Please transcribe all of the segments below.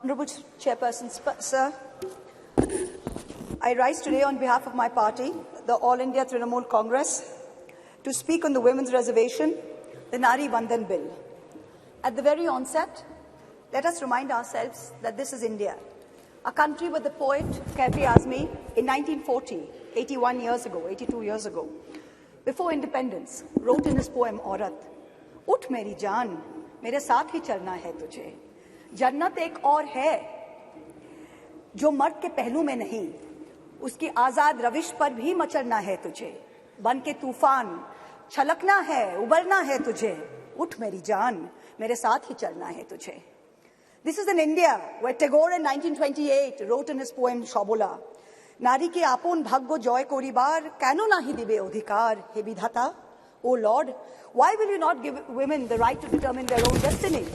Honourable Chairperson, sir, I rise today on behalf of my party, the All India Trinamool Congress, to speak on the women's reservation, the Nari Bandhan Bill. At the very onset, let us remind ourselves that this is India, a country where the poet Kafi Azmi in 1940, 81 years ago, 82 years ago, before independence, wrote in his poem Aurat, "Ut meri jaan, mere saath hi chalna hai tujhe. जन्नत एक और है जो मर्द के पहलू में नहीं, उसकी आजाद रविश पर भी मचलना है तुझे, बन के तूफान छलकना है, उबरना है तुझे, उठ मेरी जान, मेरे साथ ही चलना है तुझे." This is in India, where Tagore in 1928 wrote in his poem Shobola, "Nari ke apon bhagyo joy koribar, keno nahi dibe odhikar, he bidhata? O Lord, why will you not give women the right to determine their own destiny?"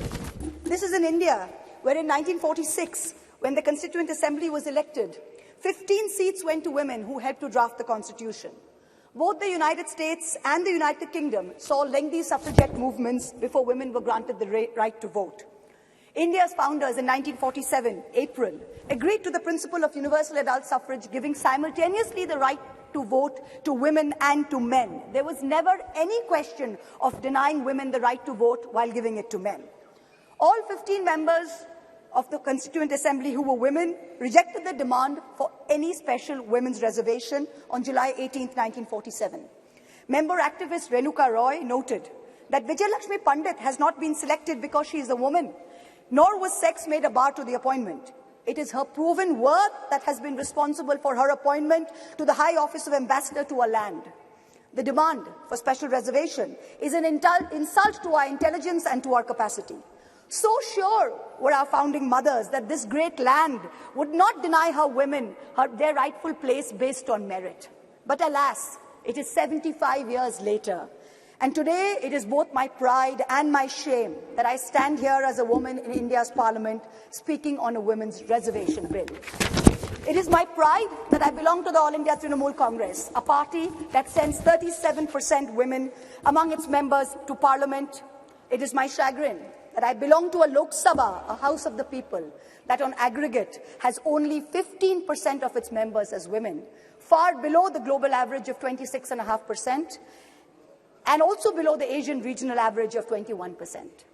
This is in India, where in 1946, when the Constituent Assembly was elected, 15 seats went to women who helped to draft the Constitution. Both the United States and the United Kingdom saw lengthy suffragette movements before women were granted the right to vote. India's founders in 1947, April, agreed to the principle of universal adult suffrage, giving simultaneously the right to vote to women and to men. There was never any question of denying women the right to vote while giving it to men. All 15 members of the Constituent Assembly who were women rejected the demand for any special women's reservation on July 18, 1947. Member activist Renuka Roy noted that Vijayalakshmi Pandit has not been selected because she is a woman, nor was sex made a bar to the appointment. It is her proven worth that has been responsible for her appointment to the high office of ambassador to a land. The demand for special reservation is an insult to our intelligence and to our capacity. So sure were our founding mothers that this great land would not deny her women their rightful place based on merit. But alas, it is 75 years later. And today it is both my pride and my shame that I stand here as a woman in India's parliament speaking on a women's reservation bill. It is my pride that I belong to the All India Trinamool Congress, a party that sends 37% women among its members to parliament. It is my chagrin that I belong to a Lok Sabha, a house of the people, that on aggregate has only 15% of its members as women, far below the global average of 26.5%, and also below the Asian regional average of 21%.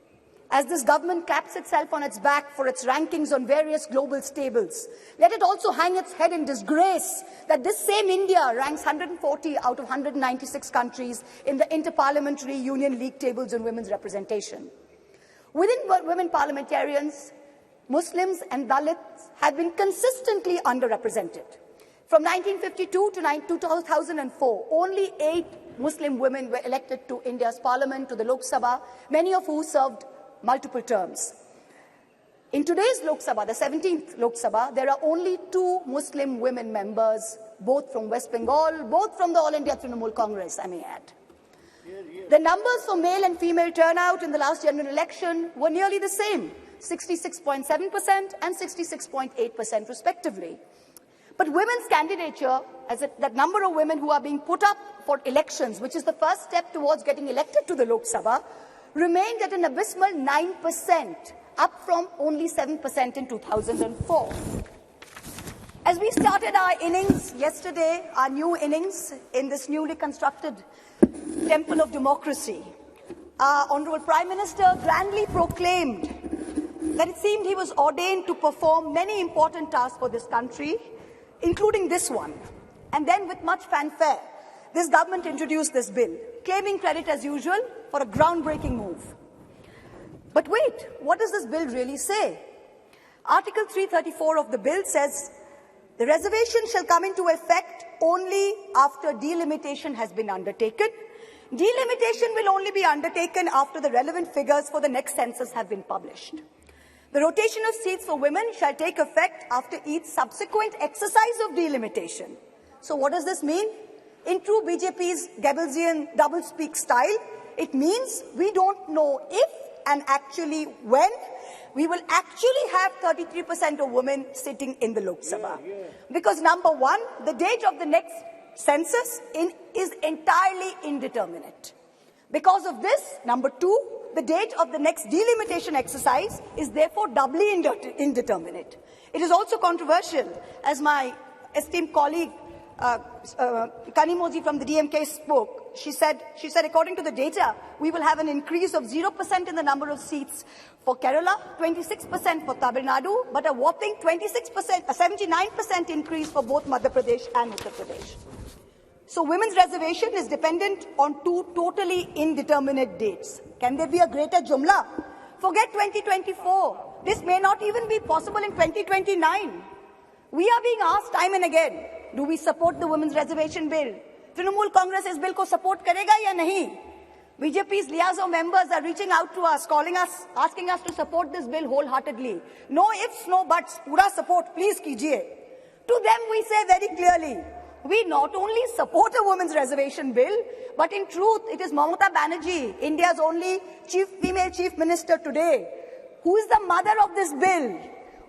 As this government claps itself on its back for its rankings on various global stables, let it also hang its head in disgrace that this same India ranks 140 out of 196 countries in the Inter-Parliamentary Union League tables on women's representation. Within women parliamentarians, Muslims and Dalits have been consistently underrepresented. From 1952 to 2004, only 8 Muslim women were elected to India's parliament, to the Lok Sabha, many of whom served multiple terms. In today's Lok Sabha, the 17th Lok Sabha, there are only 2 Muslim women members, both from West Bengal, both from the All India Trinamool Congress, I may add. The numbers for male and female turnout in the last general election were nearly the same, 66.7% and 66.8% respectively. But women's candidature, that number of women who are being put up for elections, which is the first step towards getting elected to the Lok Sabha, remained at an abysmal 9%, up from only 7% in 2004. As we started our innings yesterday, our new innings in this newly constructed temple of democracy, our Honourable Prime Minister grandly proclaimed that it seemed he was ordained to perform many important tasks for this country, including this one. And then with much fanfare, this government introduced this bill, claiming credit as usual for a groundbreaking move. But wait, what does this bill really say? Article 334 of the bill says, "The reservation shall come into effect only after delimitation has been undertaken. Delimitation will only be undertaken after the relevant figures for the next census have been published. The rotation of seats for women shall take effect after each subsequent exercise of delimitation." So what does this mean? In true BJP's Goebbelsian doublespeak style, it means we don't know if and actually when we will actually have 33% of women sitting in the Lok Sabha. Because number one, the date of the next census is entirely indeterminate. Because of this, number two, the date of the next delimitation exercise is therefore doubly indeterminate. It is also controversial, as my esteemed colleague Kanimoji from the DMK spoke. She said, according to the data, we will have an increase of 0% in the number of seats for Kerala, 26% for Tamil Nadu, but a whopping 79% increase for both Madhya Pradesh and Uttar Pradesh. So women's reservation is dependent on two totally indeterminate dates. Can there be a greater jumla? Forget 2024. This may not even be possible in 2029. We are being asked time and again, do we support the Women's Reservation Bill? Trinamool Congress is bill ko support karega ya nahi? BJP's liaison members are reaching out to us, calling us, asking us to support this bill wholeheartedly. No ifs, no buts, pura support, please kijiye. To them we say very clearly, we not only support a women's reservation bill, but in truth it is Mahua Moitra, India's only female chief minister today, who is the mother of this bill,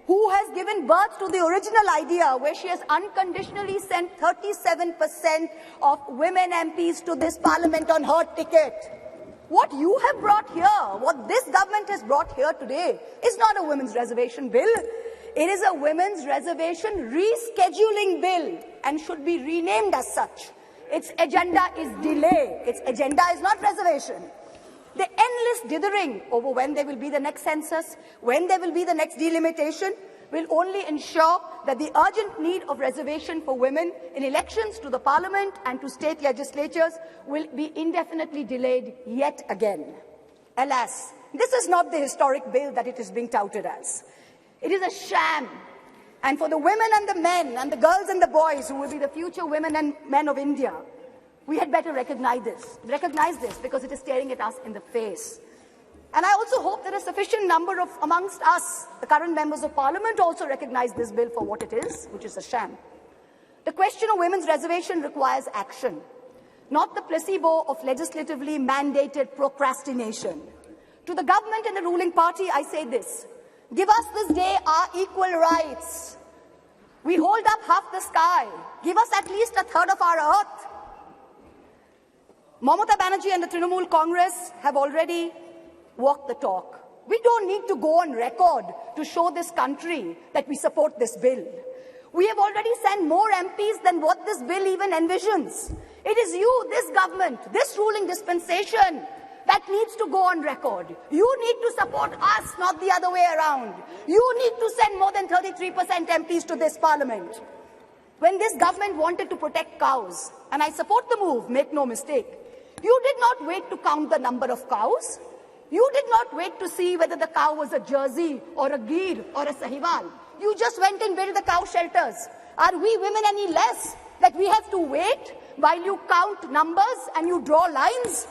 who has given birth to the original idea where she has unconditionally sent 37% of women MPs to this parliament on her ticket. What you have brought here, what this government has brought here today, is not a women's reservation bill. It is a women's reservation rescheduling bill and should be renamed as such. Its agenda is delay. Its agenda is not reservation. The endless dithering over when there will be the next census, when there will be the next delimitation, will only ensure that the urgent need of reservation for women in elections to the parliament and to state legislatures will be indefinitely delayed yet again. Alas, this is not the historic bill that it is being touted as. It is a sham. And for the women and the men and the girls and the boys who will be the future women and men of India, we had better recognize this because it is staring at us in the face. And I also hope that a sufficient number of amongst us, the current members of parliament, also recognize this bill for what it is, which is a sham. The question of women's reservation requires action, not the placebo of legislatively mandated procrastination. To the government and the ruling party, I say this: give us this day our equal rights. We hold up half the sky. Give us at least a third of our earth. Mamata Banerjee and the Trinamool Congress have already walked the talk. We don't need to go on record to show this country that we support this bill. We have already sent more MPs than what this bill even envisions. It is you, this government, this ruling dispensation that needs to go on record. You need to support us, not the other way around. You need to send more than 33% MPs to this parliament. When this government wanted to protect cows, and I support the move, make no mistake, you did not wait to count the number of cows. You did not wait to see whether the cow was a Jersey or a Gir or a Sahiwal. You just went and built the cow shelters. Are we women any less that we have to wait while you count numbers and you draw lines?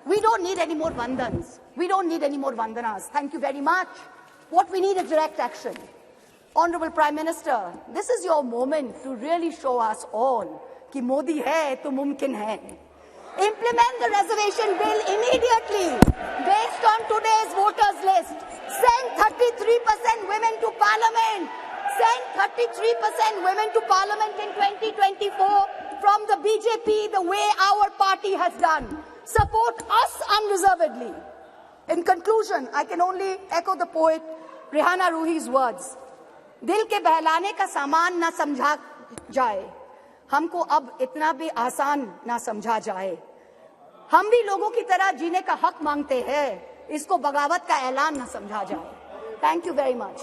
We don't need any more vandans. We don't need any more vandanas. Thank you very much. What we need is direct action. Honorable Prime Minister, this is your moment to really show us all कि मोदी है तो मुमकिन है. Implement the reservation bill immediately based on today's voters list. Send 33% women to parliament. Send 33% women to parliament in 2024 from the BJP the way our party has done. Support us unreservedly. In conclusion, I can only echo the poet Rihanna Ruhi's words. दिल के बहलाने का सामान ना समझा जाए, हमको अब इतना भी आसान ना समझा जाए. हम भी लोगों की तरह जीने का हक मांगते हैं, इसको बगावत का ऐलान ना समझा जाए. Thank you very much.